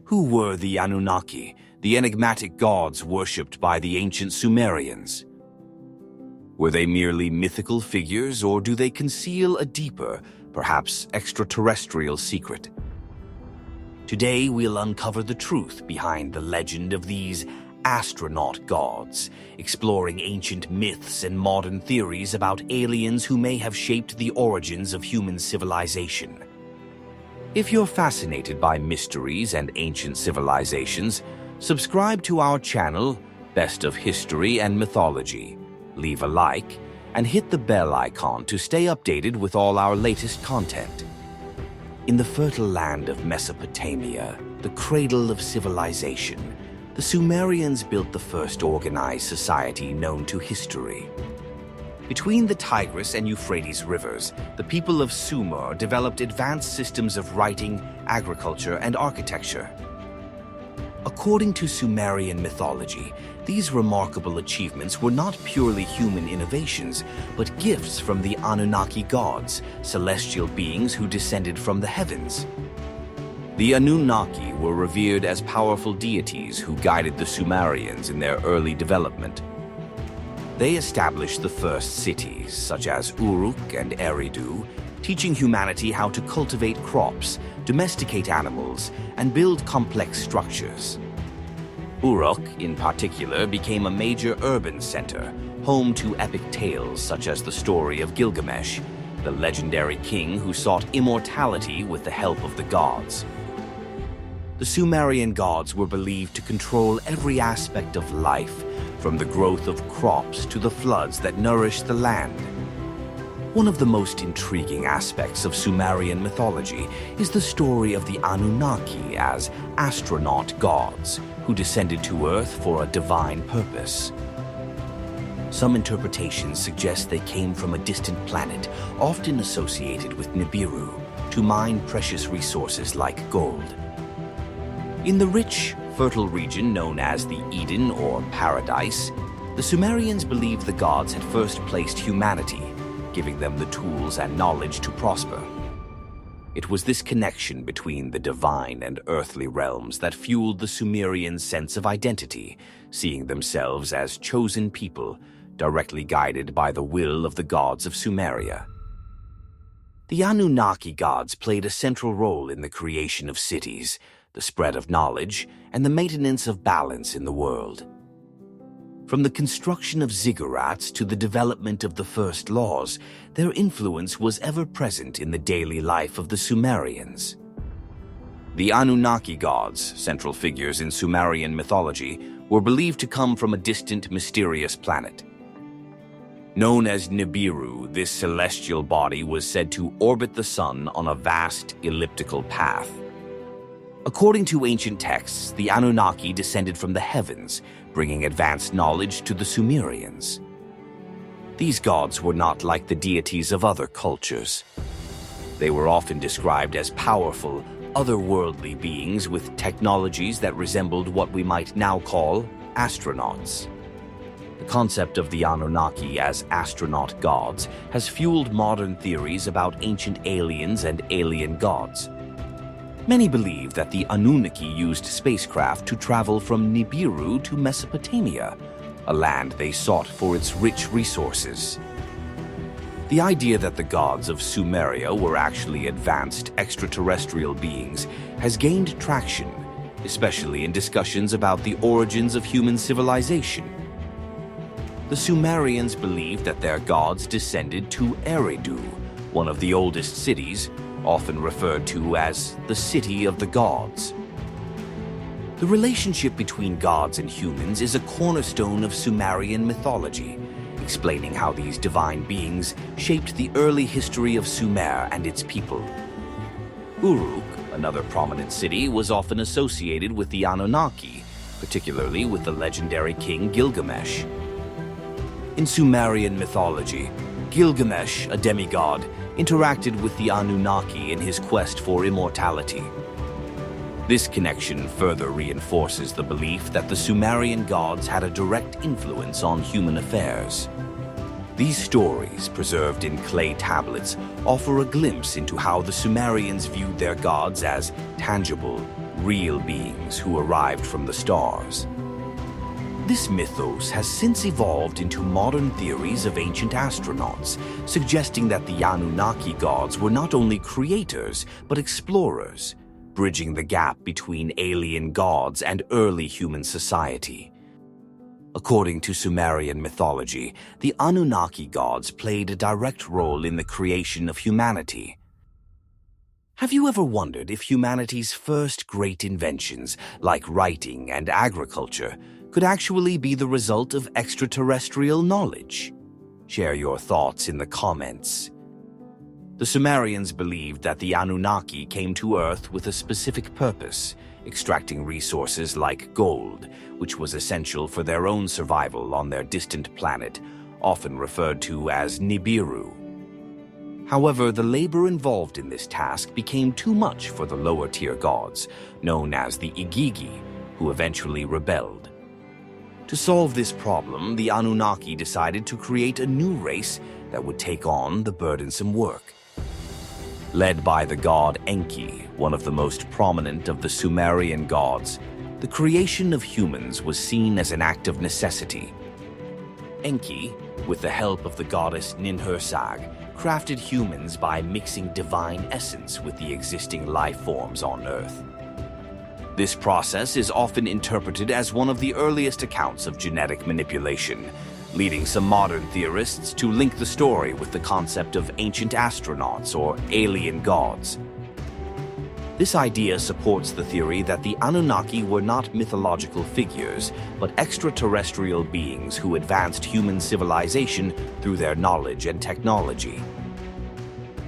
Who were the Anunnaki, the enigmatic gods worshipped by the ancient Sumerians? Were they merely mythical figures, or do they conceal a deeper, perhaps extraterrestrial secret? Today we'll uncover the truth behind the legend of these astronaut gods, exploring ancient myths and modern theories about aliens who may have shaped the origins of human civilization. If you're fascinated by mysteries and ancient civilizations, subscribe to our channel, Best of History and Mythology. Leave a like and hit the bell icon to stay updated with all our latest content. In the fertile land of Mesopotamia, the cradle of civilization, the Sumerians built the first organized society known to history. Between the Tigris and Euphrates rivers, the people of Sumer developed advanced systems of writing, agriculture, and architecture. According to Sumerian mythology, these remarkable achievements were not purely human innovations, but gifts from the Anunnaki gods, celestial beings who descended from the heavens. The Anunnaki were revered as powerful deities who guided the Sumerians in their early development. They established the first cities, such as Uruk and Eridu, teaching humanity how to cultivate crops, domesticate animals, and build complex structures. Uruk, in particular, became a major urban center, home to epic tales such as the story of Gilgamesh, the legendary king who sought immortality with the help of the gods. The Sumerian gods were believed to control every aspect of life, from the growth of crops to the floods that nourished the land. One of the most intriguing aspects of Sumerian mythology is the story of the Anunnaki as astronaut gods who descended to Earth for a divine purpose. Some interpretations suggest they came from a distant planet, often associated with Nibiru, to mine precious resources like gold. In the rich, fertile region known as the Eden or Paradise, the Sumerians believed the gods had first placed humanity, giving them the tools and knowledge to prosper. It was this connection between the divine and earthly realms that fueled the Sumerian sense of identity, seeing themselves as chosen people, directly guided by the will of the gods of Sumeria. The Anunnaki gods played a central role in the creation of cities, the spread of knowledge, and the maintenance of balance in the world. From the construction of ziggurats to the development of the first laws, their influence was ever present in the daily life of the Sumerians. The Anunnaki gods, central figures in Sumerian mythology, were believed to come from a distant, mysterious planet. Known as Nibiru, this celestial body was said to orbit the sun on a vast, elliptical path. According to ancient texts, the Anunnaki descended from the heavens, bringing advanced knowledge to the Sumerians. These gods were not like the deities of other cultures. They were often described as powerful, otherworldly beings with technologies that resembled what we might now call astronauts. The concept of the Anunnaki as astronaut gods has fueled modern theories about ancient aliens and alien gods. Many believe that the Anunnaki used spacecraft to travel from Nibiru to Mesopotamia, a land they sought for its rich resources. The idea that the gods of Sumeria were actually advanced extraterrestrial beings has gained traction, especially in discussions about the origins of human civilization. The Sumerians believed that their gods descended to Eridu, one of the oldest cities, often referred to as the City of the Gods. The relationship between gods and humans is a cornerstone of Sumerian mythology, explaining how these divine beings shaped the early history of Sumer and its people. Uruk, another prominent city, was often associated with the Anunnaki, particularly with the legendary king Gilgamesh. In Sumerian mythology, Gilgamesh, a demigod, interacted with the Anunnaki in his quest for immortality. This connection further reinforces the belief that the Sumerian gods had a direct influence on human affairs. These stories, preserved in clay tablets, offer a glimpse into how the Sumerians viewed their gods as tangible, real beings who arrived from the stars. This mythos has since evolved into modern theories of ancient astronauts, suggesting that the Anunnaki gods were not only creators, but explorers, bridging the gap between alien gods and early human society. According to Sumerian mythology, the Anunnaki gods played a direct role in the creation of humanity. Have you ever wondered if humanity's first great inventions, like writing and agriculture, could actually be the result of extraterrestrial knowledge? Share your thoughts in the comments. The Sumerians believed that the Anunnaki came to Earth with a specific purpose, extracting resources like gold, which was essential for their own survival on their distant planet, often referred to as Nibiru. However, the labor involved in this task became too much for the lower-tier gods, known as the Igigi, who eventually rebelled. To solve this problem, the Anunnaki decided to create a new race that would take on the burdensome work. Led by the god Enki, one of the most prominent of the Sumerian gods, the creation of humans was seen as an act of necessity. Enki, with the help of the goddess Ninhursag, crafted humans by mixing divine essence with the existing life forms on Earth. This process is often interpreted as one of the earliest accounts of genetic manipulation, leading some modern theorists to link the story with the concept of ancient astronauts or alien gods. This idea supports the theory that the Anunnaki were not mythological figures, but extraterrestrial beings who advanced human civilization through their knowledge and technology.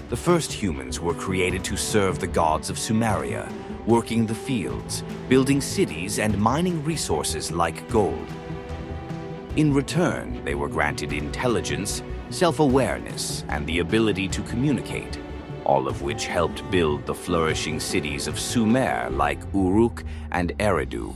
The first humans were created to serve the gods of Sumeria, working the fields, building cities, and mining resources like gold. In return, they were granted intelligence, self-awareness, and the ability to communicate, all of which helped build the flourishing cities of Sumer like Uruk and Eridu.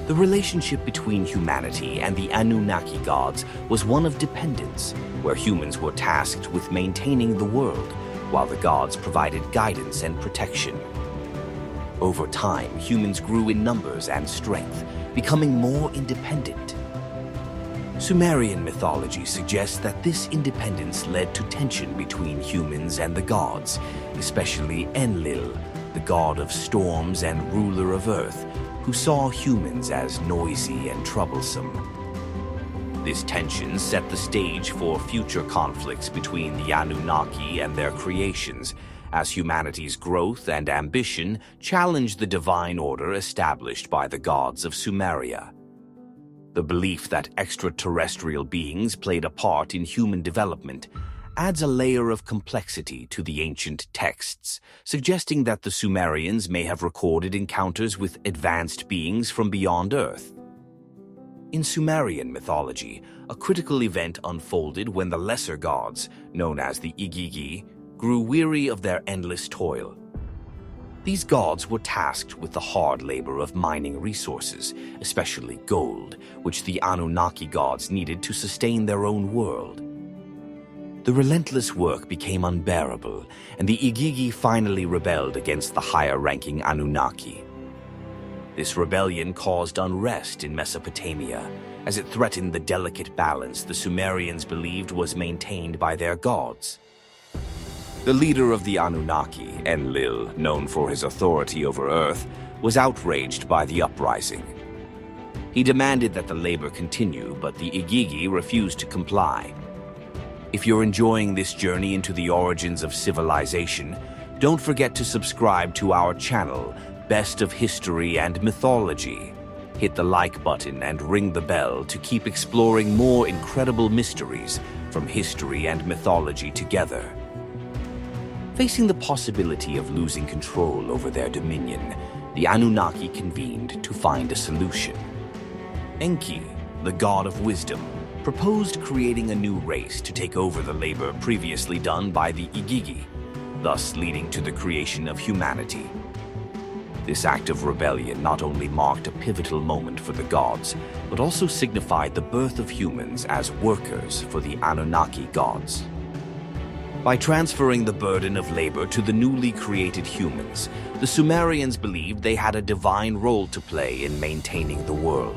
The relationship between humanity and the Anunnaki gods was one of dependence, where humans were tasked with maintaining the world, while the gods provided guidance and protection. Over time, humans grew in numbers and strength, becoming more independent. Sumerian mythology suggests that this independence led to tension between humans and the gods, especially Enlil, the god of storms and ruler of Earth, who saw humans as noisy and troublesome. This tension set the stage for future conflicts between the Anunnaki and their creations, as humanity's growth and ambition challenged the divine order established by the gods of Sumeria. The belief that extraterrestrial beings played a part in human development adds a layer of complexity to the ancient texts, suggesting that the Sumerians may have recorded encounters with advanced beings from beyond Earth. In Sumerian mythology, a critical event unfolded when the lesser gods, known as the Igigi, grew weary of their endless toil. These gods were tasked with the hard labor of mining resources, especially gold, which the Anunnaki gods needed to sustain their own world. The relentless work became unbearable, and the Igigi finally rebelled against the higher-ranking Anunnaki. This rebellion caused unrest in Mesopotamia, as it threatened the delicate balance the Sumerians believed was maintained by their gods. The leader of the Anunnaki, Enlil, known for his authority over Earth, was outraged by the uprising. He demanded that the labor continue, but the Igigi refused to comply. If you're enjoying this journey into the origins of civilization, don't forget to subscribe to our channel, Best of History and Mythology. Hit the like button and ring the bell to keep exploring more incredible mysteries from history and mythology together. Facing the possibility of losing control over their dominion, the Anunnaki convened to find a solution. Enki, the god of wisdom, proposed creating a new race to take over the labor previously done by the Igigi, thus leading to the creation of humanity. This act of rebellion not only marked a pivotal moment for the gods, but also signified the birth of humans as workers for the Anunnaki gods. By transferring the burden of labor to the newly created humans, the Sumerians believed they had a divine role to play in maintaining the world.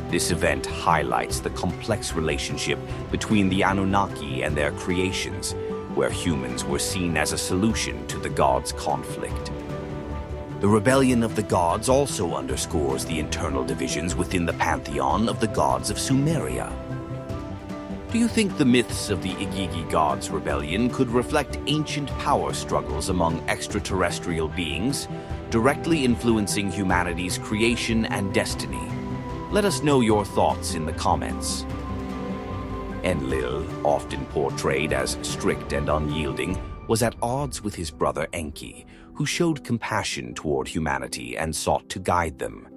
This event highlights the complex relationship between the Anunnaki and their creations, where humans were seen as a solution to the gods' conflict. The rebellion of the gods also underscores the internal divisions within the pantheon of the gods of Sumeria. Do you think the myths of the Igigi gods' rebellion could reflect ancient power struggles among extraterrestrial beings, directly influencing humanity's creation and destiny? Let us know your thoughts in the comments. Enlil, often portrayed as strict and unyielding, was at odds with his brother Enki, who showed compassion toward humanity and sought to guide them.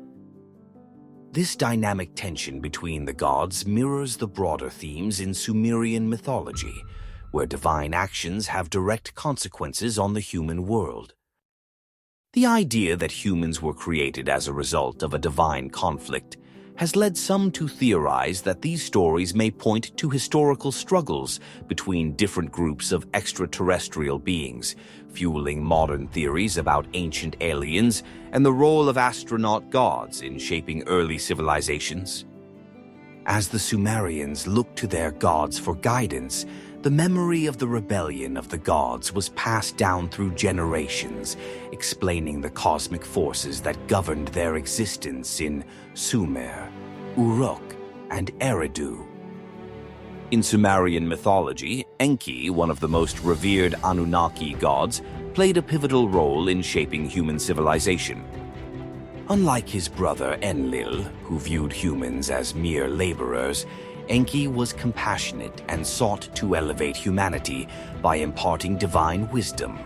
This dynamic tension between the gods mirrors the broader themes in Sumerian mythology, where divine actions have direct consequences on the human world. The idea that humans were created as a result of a divine conflict has led some to theorize that these stories may point to historical struggles between different groups of extraterrestrial beings, fueling modern theories about ancient aliens and the role of astronaut gods in shaping early civilizations. As the Sumerians looked to their gods for guidance, the memory of the rebellion of the gods was passed down through generations, explaining the cosmic forces that governed their existence in Sumer, Uruk, and Eridu. In Sumerian mythology, Enki, one of the most revered Anunnaki gods, played a pivotal role in shaping human civilization. Unlike his brother Enlil, who viewed humans as mere laborers, Enki was compassionate and sought to elevate humanity by imparting divine wisdom.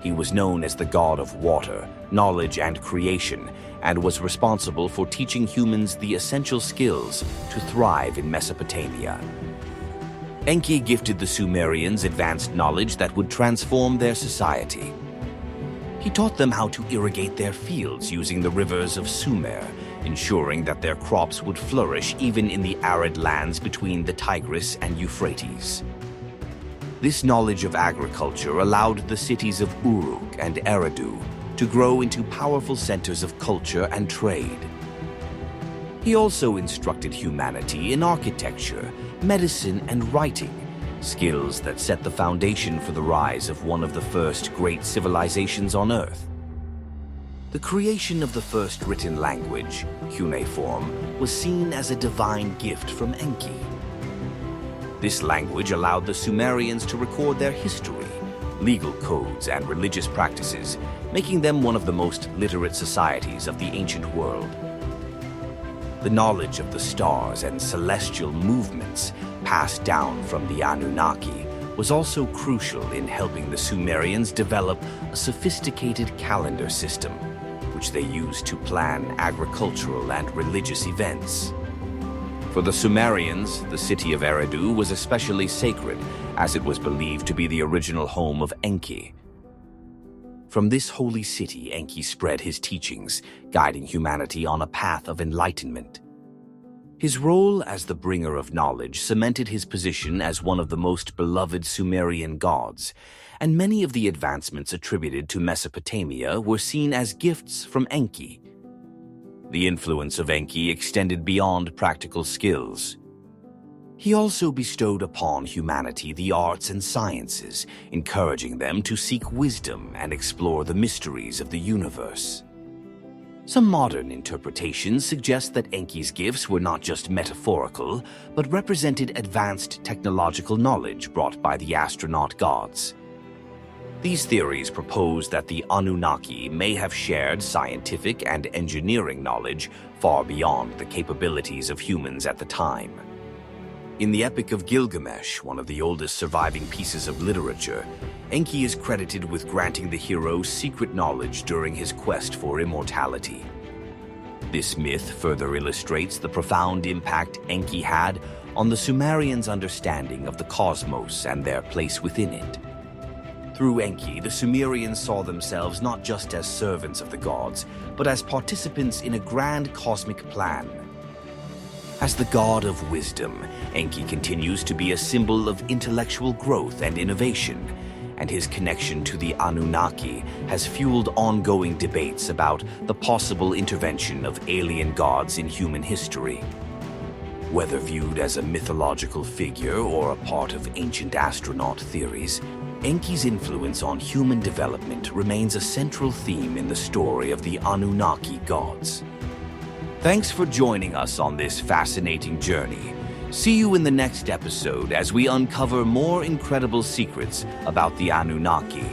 He was known as the god of water, knowledge, and creation, and was responsible for teaching humans the essential skills to thrive in Mesopotamia. Enki gifted the Sumerians advanced knowledge that would transform their society. He taught them how to irrigate their fields using the rivers of Sumer, ensuring that their crops would flourish even in the arid lands between the Tigris and Euphrates. This knowledge of agriculture allowed the cities of Uruk and Eridu to grow into powerful centers of culture and trade. He also instructed humanity in architecture, medicine, and writing, skills that set the foundation for the rise of one of the first great civilizations on Earth. The creation of the first written language, cuneiform, was seen as a divine gift from Enki. This language allowed the Sumerians to record their history, legal codes, and religious practices, making them one of the most literate societies of the ancient world. The knowledge of the stars and celestial movements passed down from the Anunnaki was also crucial in helping the Sumerians develop a sophisticated calendar system, which they used to plan agricultural and religious events. For the Sumerians, the city of Eridu was especially sacred, as it was believed to be the original home of Enki. From this holy city, Enki spread his teachings, guiding humanity on a path of enlightenment. His role as the bringer of knowledge cemented his position as one of the most beloved Sumerian gods, and many of the advancements attributed to Mesopotamia were seen as gifts from Enki. The influence of Enki extended beyond practical skills. He also bestowed upon humanity the arts and sciences, encouraging them to seek wisdom and explore the mysteries of the universe. Some modern interpretations suggest that Enki's gifts were not just metaphorical, but represented advanced technological knowledge brought by the astronaut gods. These theories propose that the Anunnaki may have shared scientific and engineering knowledge far beyond the capabilities of humans at the time. In the Epic of Gilgamesh, one of the oldest surviving pieces of literature, Enki is credited with granting the hero secret knowledge during his quest for immortality. This myth further illustrates the profound impact Enki had on the Sumerians' understanding of the cosmos and their place within it. Through Enki, the Sumerians saw themselves not just as servants of the gods, but as participants in a grand cosmic plan. As the god of wisdom, Enki continues to be a symbol of intellectual growth and innovation, and his connection to the Anunnaki has fueled ongoing debates about the possible intervention of alien gods in human history. Whether viewed as a mythological figure or a part of ancient astronaut theories, Enki's influence on human development remains a central theme in the story of the Anunnaki gods. Thanks for joining us on this fascinating journey. See you in the next episode as we uncover more incredible secrets about the Anunnaki.